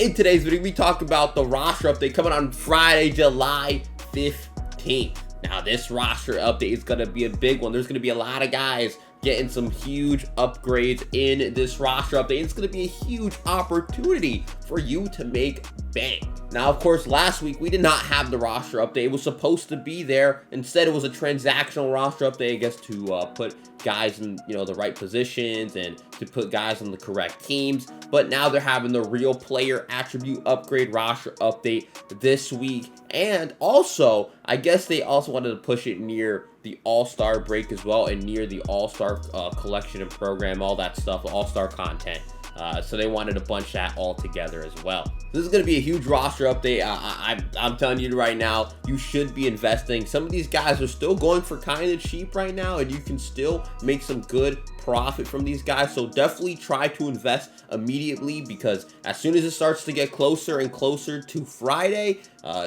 In today's video, we talk about the roster update coming on Friday, July 15th. Now, this roster update is going to be a big one. There's going to be a lot of guys getting some huge upgrades in this roster update. It's going to be a huge opportunity for you to make bank. Now, of course, last week we did not have the roster update. It was supposed to be there. Instead, it was a transactional roster update, I guess, to put guys in, the right positions and to put guys on the correct teams. But now they're having the real player attribute upgrade roster update this week. And also, I guess they also wanted to push it near the All-Star break as well, and near the All-Star collection and program, all that stuff, All-Star content. So they wanted to bunch that all together as well. This is going to be a huge roster update. I'm telling you right now, you should be investing. Some of these guys are still going for kind of cheap right now, and you can still make some good profit from these guys. So definitely try to invest immediately, because as soon as it starts to get closer and closer to Friday,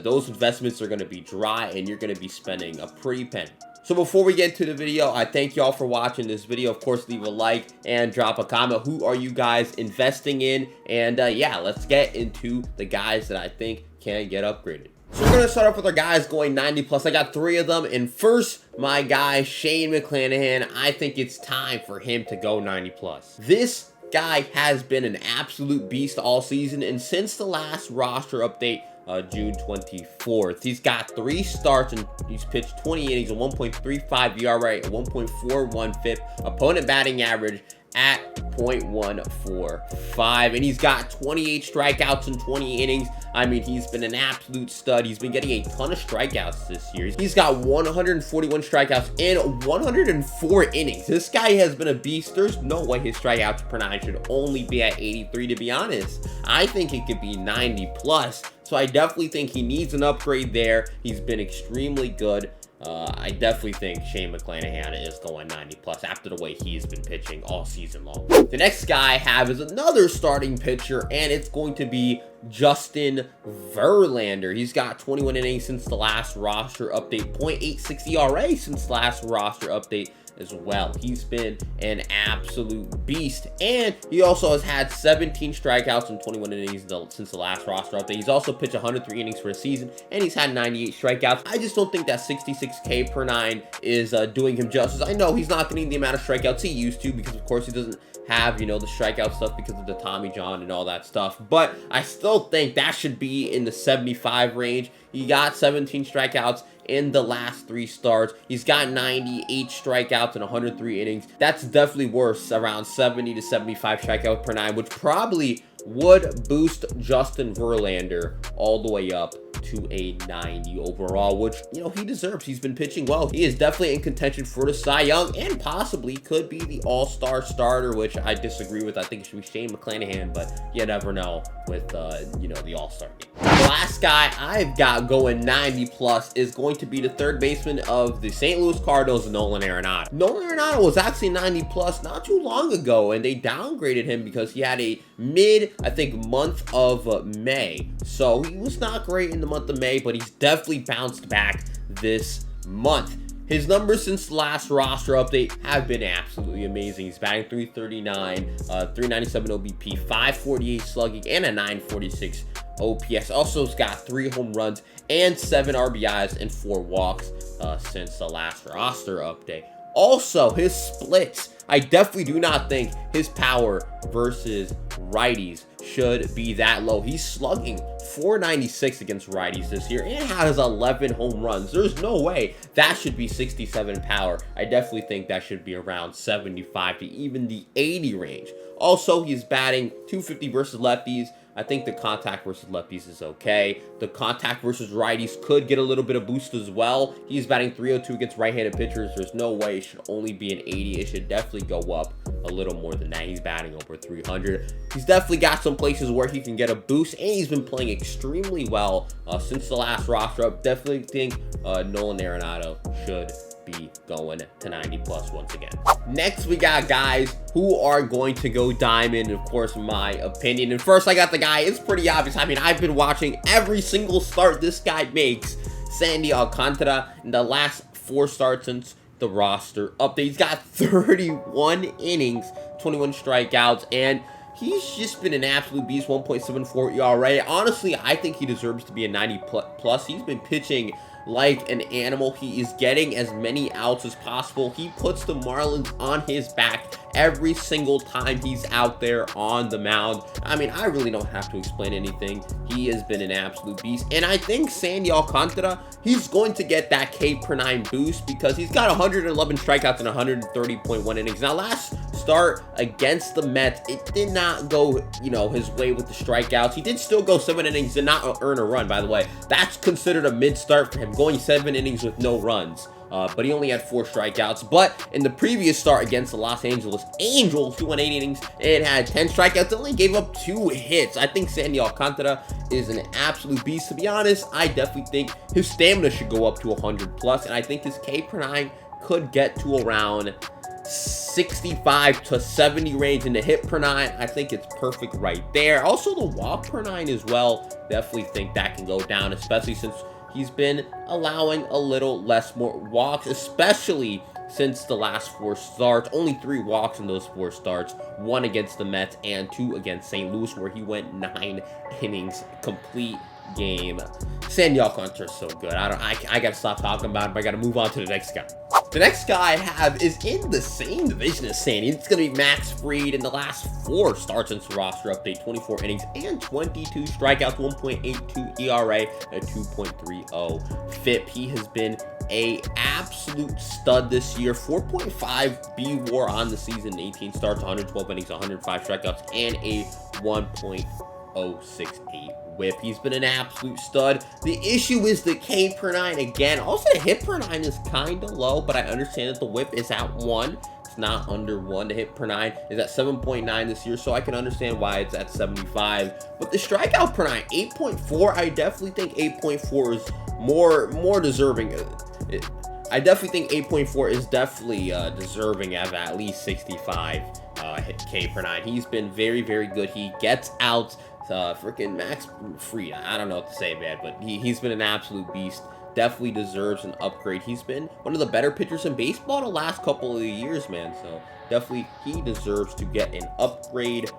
those investments are going to be dry, and you're going to be spending a pretty penny. So before we get into the video, I thank y'all for watching this video. Of course, leave a like and drop a comment. Who are you guys investing in? And yeah, let's get into the guys that I think can get upgraded. So we're going to start off with our guys going 90 plus. I got 3 of them. And first, my guy, Shane McClanahan. I think it's time for him to go 90 plus. This guy has been an absolute beast all season. And since the last roster update, June 24th. He's got 3 starts and he's pitched 20 innings, a 1.35 ERA, a 1.41 FIP, opponent batting average at .145, and he's got 28 strikeouts in 20 innings. I mean, he's been an absolute stud. He's been getting a ton of strikeouts this year. He's got 141 strikeouts in 104 innings. This guy has been a beast. There's no way his strikeouts per 9 should only be at 83, to be honest. I think it could be 90 plus. So I definitely think he needs an upgrade there. He's been extremely good. I definitely think Shane McClanahan is going 90 plus after the way he's been pitching all season long. The next guy I have is another starting pitcher, and it's going to be Justin Verlander. He's got 21 innings since the last roster update, .86 ERA since the last roster update as well. He's been an absolute beast, and he also has had 17 strikeouts and 21 innings since the last roster update. He's also pitched 103 innings for a season, and he's had 98 strikeouts. I just don't think that 66K per 9 is doing him justice. I know he's not getting the amount of strikeouts he used to, because of course he doesn't have, the strikeout stuff because of the Tommy John and all that stuff, but I still think that should be in the 75 range. He got 17 strikeouts in the last 3 starts. He's got 98 strikeouts in 103 innings. That's definitely worse, around 70 to 75 strikeouts per 9, which probably would boost Justin Verlander all the way up to a 90 overall, which, he deserves. He's been pitching well. He is definitely in contention for the Cy Young, and possibly could be the all-star starter, which I disagree with. I think it should be Shane McClanahan, but you never know with, the all-star game. The last guy I've got going 90 plus is going to be the third baseman of the St. Louis Cardinals, Nolan Arenado. Nolan Arenado was actually 90 plus not too long ago, and they downgraded him because he had a month of May. So he was not great in the month of May, but he's definitely bounced back this month. His numbers since the last roster update have been absolutely amazing. He's batting .339, 397 OBP, 548 slugging, and a 946 OPS. Also has got 3 home runs and 7 RBIs and 4 walks since the last roster update. Also, his splits, I definitely do not think his power versus righties should be that low. He's slugging .496 against righties this year and has 11 home runs. There's no way that should be 67 power. I definitely think that should be around 75 to even the 80 range. Also, he's batting .250 versus lefties. I think the contact versus lefties is okay. The contact versus righties could get a little bit of boost as well. He's batting .302 against right-handed pitchers. There's no way it should only be an 80. It should definitely go up a little more than that. He's batting over 300. He's definitely got some places where he can get a boost, and he's been playing extremely well since the last roster up. Definitely think Nolan Arenado should be going to 90 plus once again. Next, we got guys who are going to go diamond, of course, my opinion. And first, I got the guy, it's pretty obvious. I mean, I've been watching every single start this guy makes, Sandy Alcantara, in the last 4 starts since the roster update. He's got 31 innings, 21 strikeouts, and he's just been an absolute beast. 1.74 ERA. Honestly, I think he deserves to be a 90 plus. He's been pitching like an animal. He is getting as many outs as possible. He puts the Marlins on his back every single time he's out there on the mound. I mean, I really don't have to explain anything. He has been an absolute beast. And I think Sandy Alcantara, he's going to get that K/9 boost because he's got 111 strikeouts and 130.1 innings. Now, last start against the Mets, it did not go, you know, his way with the strikeouts. He did still go 7 innings, did not earn a run, by the way. That's considered a mid-start for him, going 7 innings with no runs. But he only had 4 strikeouts. But in the previous start against the Los Angeles Angels, he went 8 innings and had 10 strikeouts, only gave up 2 hits. I think Sandy Alcantara is an absolute beast. To be honest, I definitely think his stamina should go up to 100 plus, and I think his K/9 could get to around 65 to 70 range. In the hit per 9, I think it's perfect right there. Also, the walk per 9 as well, definitely think that can go down, especially since he's been allowing a little less more walks, especially since the last 4 starts. Only 3 walks in those 4 starts, 1 against the Mets and 2 against St. Louis, where he went 9 innings, complete game. Sandy Alcantara is so good. I gotta stop talking about him. I gotta move on to the next guy. The next guy I have is in the same division as Sandy. It's going to be Max Fried. In the last 4 starts since the roster update, 24 innings and 22 strikeouts, 1.82 ERA, and a 2.30 FIP. He has been a absolute stud this year. 4.5 B-WAR on the season, 18 starts, 112 innings, 105 strikeouts, and a 1.068 whip. He's been an absolute stud. The issue is the K/9 again. Also, the hit per 9 is kind of low, but I understand that the whip is at 1. It's not under 1. The hit per 9 is at 7.9 this year, so I can understand why it's at 75. But the strikeout per 9, 8.4. I definitely think 8.4 is more deserving. I definitely think 8.4 is definitely deserving of at least 65 K/9. He's been very, very good. He gets out. Freaking Max Fried, I don't know what to say, man, but he's been an absolute beast. Definitely deserves an upgrade. He's been one of the better pitchers in baseball the last couple of years, man. So definitely he deserves to get an upgrade.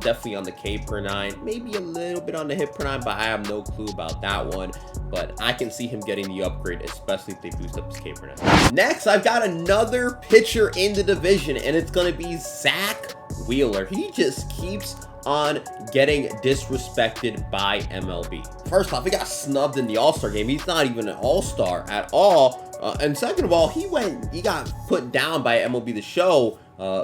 Definitely on the K/9, maybe a little bit on the hit per 9, but I have no clue about that one. But I can see him getting the upgrade, especially if they boost up his K/9. Next, I've got another pitcher in the division, and it's going to be Zack Wheeler. He just keeps on getting disrespected by MLB. First off, he got snubbed in the All-Star game. He's not even an All-Star at all. And second of all, he got put down by MLB The Show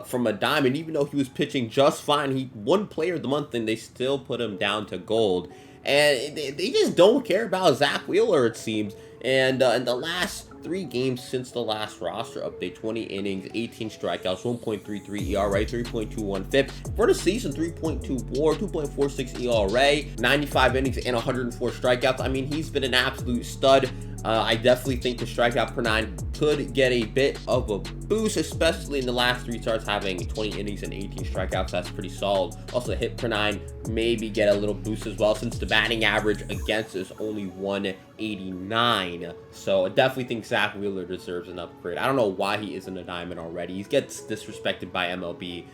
from a diamond, even though he was pitching just fine. He won Player of the Month, and they still put him down to gold. And they just don't care about Zack Wheeler, it seems. And in the last 3 games since the last roster update, 20 innings, 18 strikeouts, 1.33 ERA, 3.21 FIP. For the season, 3.24, 2.46 ERA, 95 innings, and 104 strikeouts. I mean, he's been an absolute stud. I definitely think the strikeout per 9 could get a bit of a boost, especially in the last 3 starts, having 20 innings and 18 strikeouts. That's pretty solid. Also, the hit per 9 maybe get a little boost as well, since the batting average against is only 189. So I definitely think Zack Wheeler deserves an upgrade. I don't know why he isn't a diamond already. He gets disrespected by MLB.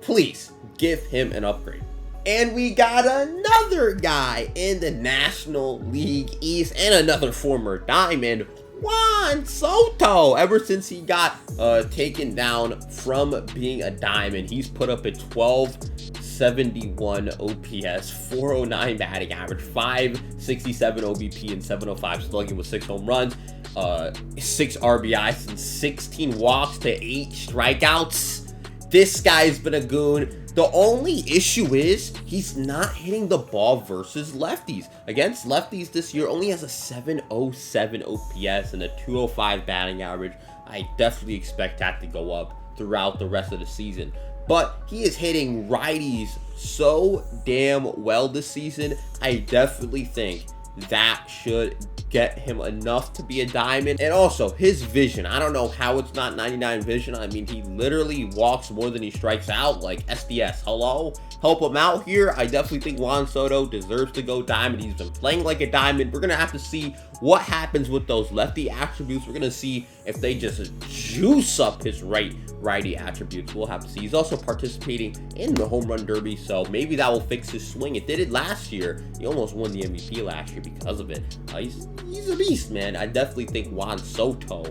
Please give him an upgrade. And we got another guy in the National League East and another former diamond, Juan Soto. Ever since he got taken down from being a diamond, he's put up a 1271 OPS, 409 batting average, 567 OBP, and 705 slugging with 6 home runs, 6 RBIs, and 16 walks to 8 strikeouts. This guy's been a goon. The only issue is he's not hitting the ball versus lefties. Against lefties this year, only has a 707 OPS and a 205 batting average. I definitely expect that to go up throughout the rest of the season. But he is hitting righties so damn well this season. I definitely think that should get him enough to be a diamond. And also his vision, I don't know how it's not 99 vision. I mean, he literally walks more than he strikes out, like SDS. Hello, help him out here. I definitely think Juan Soto deserves to go diamond. He's been playing like a diamond. We're going to have to see what happens with those lefty attributes. We're going to see if they just juice up his righty attributes. We'll have to see. He's also participating in the home run derby, so maybe that will fix his swing. It did it last year. He almost won the MVP last year because of it. He's a beast, man. I definitely think Juan Soto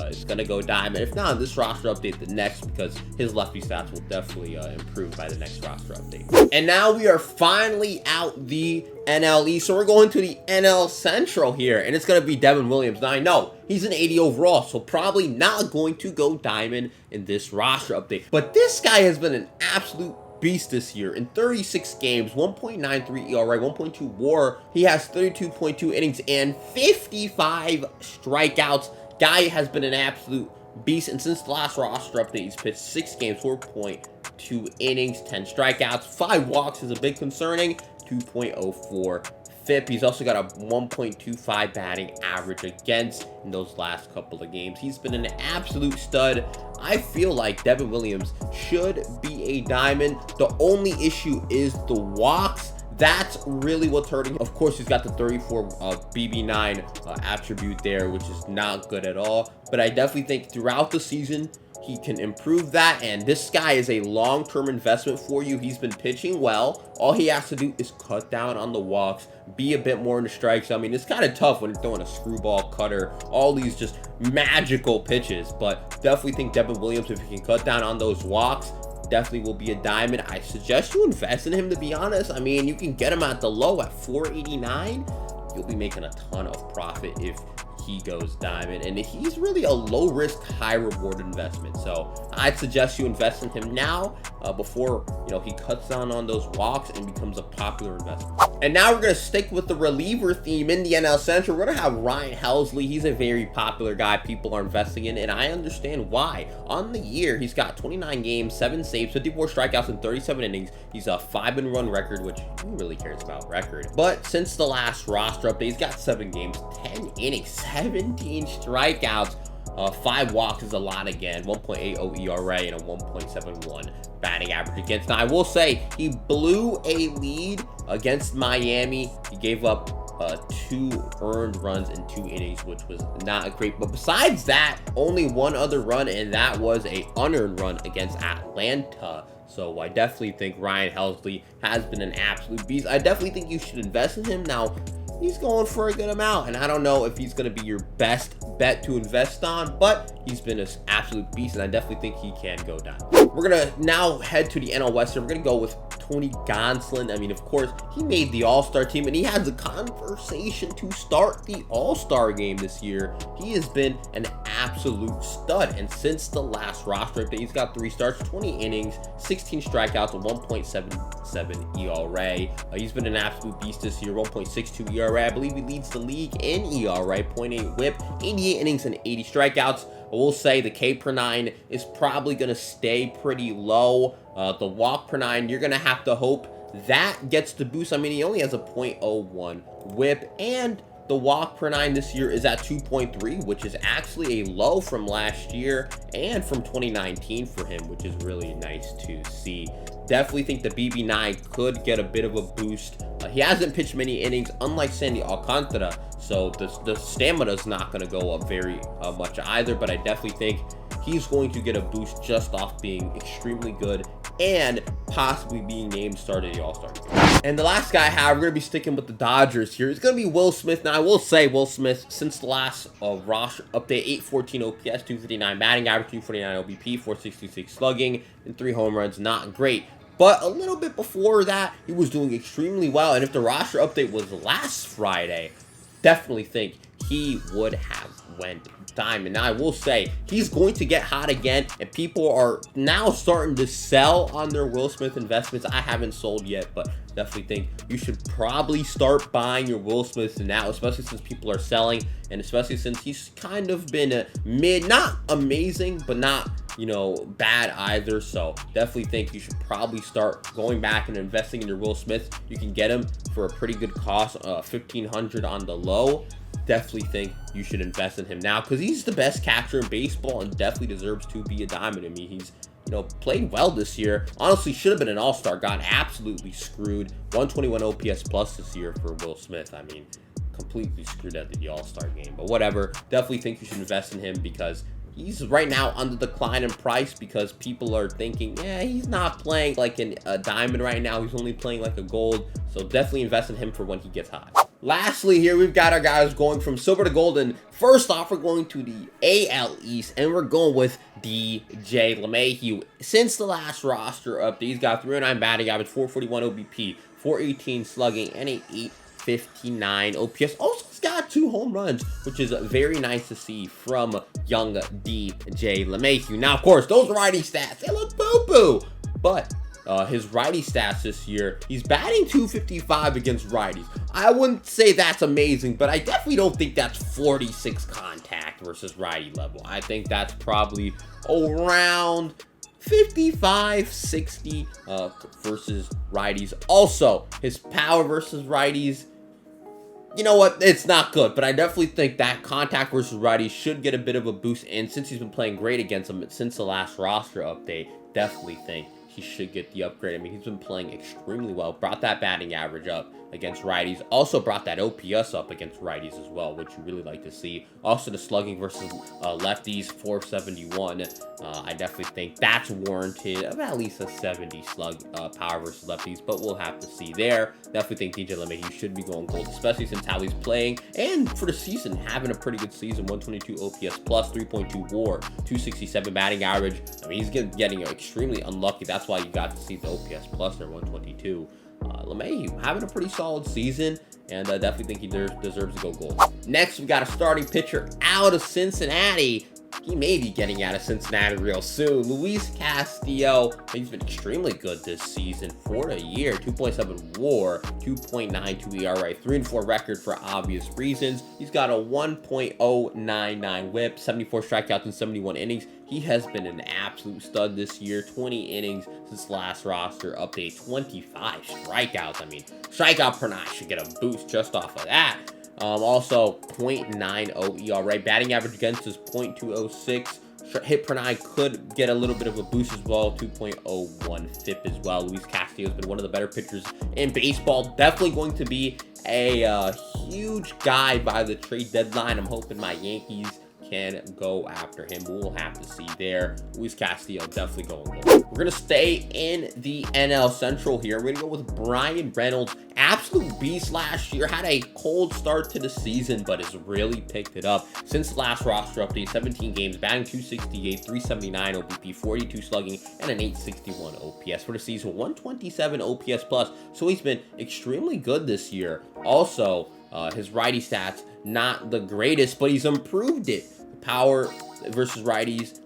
is going to go diamond. If not this roster update, the next, because his lefty stats will definitely improve by the next roster update. And now we are finally out the NL East, so we're going to the NL Central here, and it's going to be Devin Williams. Now, I know he's an 80 overall, so probably not going to go diamond in this roster update, but this guy has been an absolute beast this year. In 36 games, 1.93 ERA, 1.2 WAR, he has 32.2 innings and 55 strikeouts. Guy has been an absolute beast, and since the last roster update, he's pitched 6 games, 4.2 innings, 10 strikeouts, 5 walks is a bit concerning, 2.04 FIP. He's also got a 1.25 batting average against in those last couple of games. He's been an absolute stud. I feel like Devin Williams should be a diamond. The only issue is the walks. That's really what's hurting him. Of course, he's got the 34 BB9 attribute there, which is not good at all. But I definitely think throughout the season, he can improve that, and this guy is a long-term investment for you. He's been pitching well. All he has to do is cut down on the walks, be a bit more in the strikes. I mean, it's kind of tough when you're throwing a screwball cutter, all these just magical pitches, but definitely think Devin Williams, if he can cut down on those walks, definitely will be a diamond. I suggest you invest in him, to be honest. I mean, you can get him at the low at 489. You'll be making a ton of profit if he goes diamond, and he's really a low risk, high reward investment. So I'd suggest you invest in him now before he cuts down on those walks and becomes a popular investment. And now we're going to stick with the reliever theme in the NL Central. We're going to have Ryan Helsley. He's a very popular guy people are investing in, and I understand why. On the year, he's got 29 games, 7 saves, 54 strikeouts, and 37 innings. He's a 5-and-1 record, which who really cares about record? But since the last roster update, he's got 7 games, 10 innings, 17 strikeouts, 5 walks is a lot again, 1.80 ERA, and a 1.71 batting average against. Now, I will say, he blew a lead against Miami. He gave up 2 earned runs in 2 innings, which was not great. But besides that, only 1 other run, and that was a unearned run against Atlanta. So I definitely think Ryan Helsley has been an absolute beast. I definitely think you should invest in him. Now, he's going for a good amount, and I don't know if he's going to be your best bet to invest on, but he's been an absolute beast, and I definitely think he can go down. We're going to now head to the NL West, and we're going to go with Tony Gonsolin. I mean, of course, he made the All-Star team, and he has a conversation to start the All-Star game this year. He has been an absolute stud, and since the last roster update, he's got 3 starts, 20 innings, 16 strikeouts, and 1.77 ERA. He's been an absolute beast this year, 1.62 ERA. I believe he leads the league in ERA, 0.8 whip, 88 innings, and 80 strikeouts. I will say the K per 9 is probably going to stay pretty low. The walk per 9, you're going to have to hope that gets the boost. I mean, he only has a 0.01 whip, and the walk per 9 this year is at 2.3, which is actually a low from last year and from 2019 for him, which is really nice to see. Definitely think the BB9 could get a bit of a boost. He hasn't pitched many innings, unlike Sandy Alcantara, so the stamina is not going to go up very much either, but I definitely think he's going to get a boost just off being extremely good and possibly being named starter of the All-Star game. And the last guy I have, we're going to be sticking with the Dodgers here. It's going to be Will Smith. Now, I will say Will Smith, since the last roster update, 814 OPS, 259 batting average, 249 OBP, 466 slugging, and 3 home runs. Not great. But a little bit before that, he was doing extremely well. And if the roster update was last Friday, definitely think he would have went diamond. Now, I will say, he's going to get hot again, and people are now starting to sell on their Will Smith investments. I haven't sold yet, but definitely think you should probably start buying your Will Smiths now, especially since people are selling, and especially since he's kind of been a mid, not amazing, but not, bad either. So definitely think you should probably start going back and investing in your Will Smith. You can get him for a pretty good cost, $1,500 on the low. Definitely think you should invest in him now because he's the best catcher in baseball and definitely deserves to be a diamond. I mean, played well this year. Honestly, should have been an all-star. Got absolutely screwed. 121 OPS plus this year for Will Smith. I mean, completely screwed at the all-star game. But whatever. Definitely think you should invest in him because he's right now on the decline in price because people are thinking, yeah, he's not playing like a diamond right now. He's only playing like a gold. So definitely invest in him for when he gets hot. Lastly, here we've got our guys going from silver to gold. And first off, we're going to the AL East, and we're going with DJ LeMahieu. Since the last roster update, he's got 309 batting average, 441 OBP, 418 slugging, and a 859 OPS. Also, he's got 2 home runs, which is very nice to see from young DJ LeMahieu. Now, of course, those righty stats, they look boo-boo, but his righty stats this year, he's batting 255 against righties. I wouldn't say that's amazing, but I definitely don't think that's 46 contact versus righty level. I think that's probably around 55, 60 versus righties. Also, his power versus righties, you know what, it's not good, but I definitely think that contact versus righties should get a bit of a boost. And since he's been playing great against them since the last roster update, definitely think he should get the upgrade. I mean, he's been playing extremely well. Brought that batting average up against righties. Also brought that OPS up against righties as well, which you really like to see. Also the slugging versus lefties, 471. I definitely think that's warranted of at least a 70 slug power versus lefties, but we'll have to see there. Definitely think DJ LeMahieu should be going gold, especially since how he's playing. And for the season, having a pretty good season. 122 OPS plus, 3.2 WAR, 267 batting average. I mean, he's getting extremely unlucky. That's why you got to see the OPS plus there, 122. LeMahieu having a pretty solid season, and definitely think he deserves to go gold. Next, we got a starting pitcher out of Cincinnati. He may be getting out of Cincinnati real soon. Luis Castillo, he's been extremely good this season for the year. 2.7 WAR, 2.92 ERA, 3-4 record for obvious reasons. He's got a 1.099 WHIP, 74 strikeouts in 71 innings. He has been an absolute stud this year. 20 innings since last roster update, 25 strikeouts. I mean, strikeout per nine should get a boost just off of that. Also, 0.90 ERA. Batting average against is 0.206. Hit per nine could get a little bit of a boost as well. 2.01 FIP as well. Luis Castillo has been one of the better pitchers in baseball. Definitely going to be a huge guy by the trade deadline. I'm hoping my Yankees can go after him, but we'll have to see there. Luis Castillo definitely going gold. We're gonna stay in the NL Central here. We're gonna go with BRYAN Reynolds. Absolute beast last year. Had a cold start to the season, but has really picked it up since the last roster update. 17 games, batting 268, 379 OBP, 42 slugging, and an 861 OPS for the season. 127 OPS plus. So he's been extremely good this year. Also, his righty stats, not the greatest, but he's improved it. Power versus righties,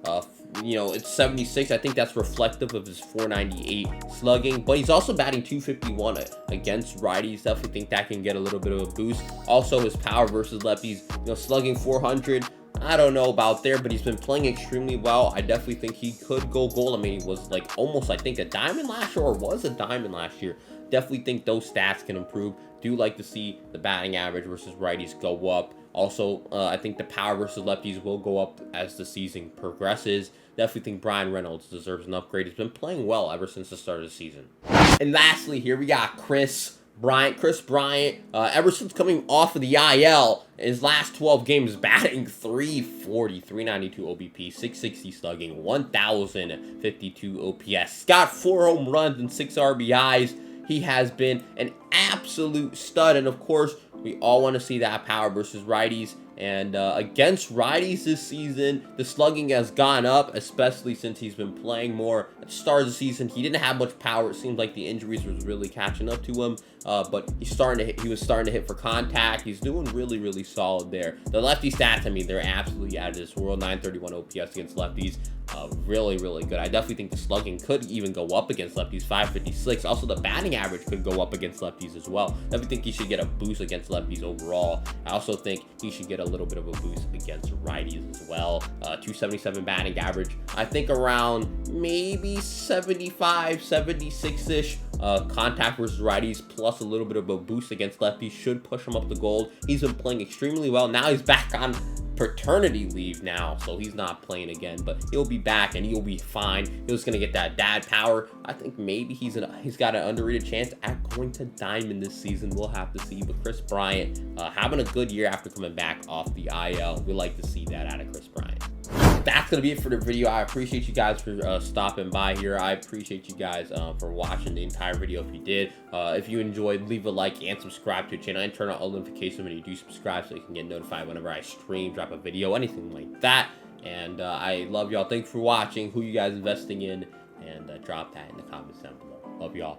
it's 76. I think that's reflective of his 498 slugging, but he's also batting 251 against righties. Definitely think that can get a little bit of a boost. Also, his power versus lefties, slugging 400. I don't know about there, but he's been playing extremely well. I definitely think he could go gold. I mean, he was like almost, I think, a diamond last year, or was a diamond last year. Definitely think those stats can improve. Do like to see the batting average versus righties go up. Also, I think the power versus lefties will go up as the season progresses. Definitely think BRYAN Reynolds deserves an upgrade. He's been playing well ever since the start of the season. And lastly, here we got Chris Bryant. Chris Bryant, ever since coming off of the IL, his last 12 games, batting 340, 392 OBP, 660 slugging, 1,052 OPS. Got 4 home runs and 6 RBIs. He has been an absolute stud, and of course, we all want to see that power versus righties. And against righties this season, the slugging has gone up, especially since he's been playing more. At the start of the season, he didn't have much power. It seemed like the injuries was really catching up to him. But he was starting to hit for contact. He's doing really, really solid there. The lefty stats, I mean, they're absolutely out of this world. 931 OPS against lefties. Really, really good. I definitely think the slugging could even go up against lefties, 556. Also, the batting average could go up against lefties as well. I definitely think he should get a boost against lefties overall. I also think he should get a little bit of a boost against righties as well. 277 batting average. I think around maybe 75, 76-ish. Contact versus righties plus a little bit of a boost against lefties should push him up to gold. He's been playing extremely well. Now he's back on paternity leave now, so he's not playing again, but he'll be back and he'll be fine. He's gonna get that dad power. I think maybe he's got an underrated chance at going to Diamond this season. We'll have to see. But Kris Bryant having a good year after coming back off the IL. We like to see that out of Kris Bryant. That's gonna be it for the video. I appreciate you guys for stopping by here. I appreciate you guys for watching the entire video. If you did, if you enjoyed, leave a like and subscribe to the channel and turn on all notifications when you do subscribe, so you can get notified whenever I stream, drop a video, anything like that. And I love y'all. Thanks for watching. Who you guys investing in? And drop that in the comments down below. Love y'all.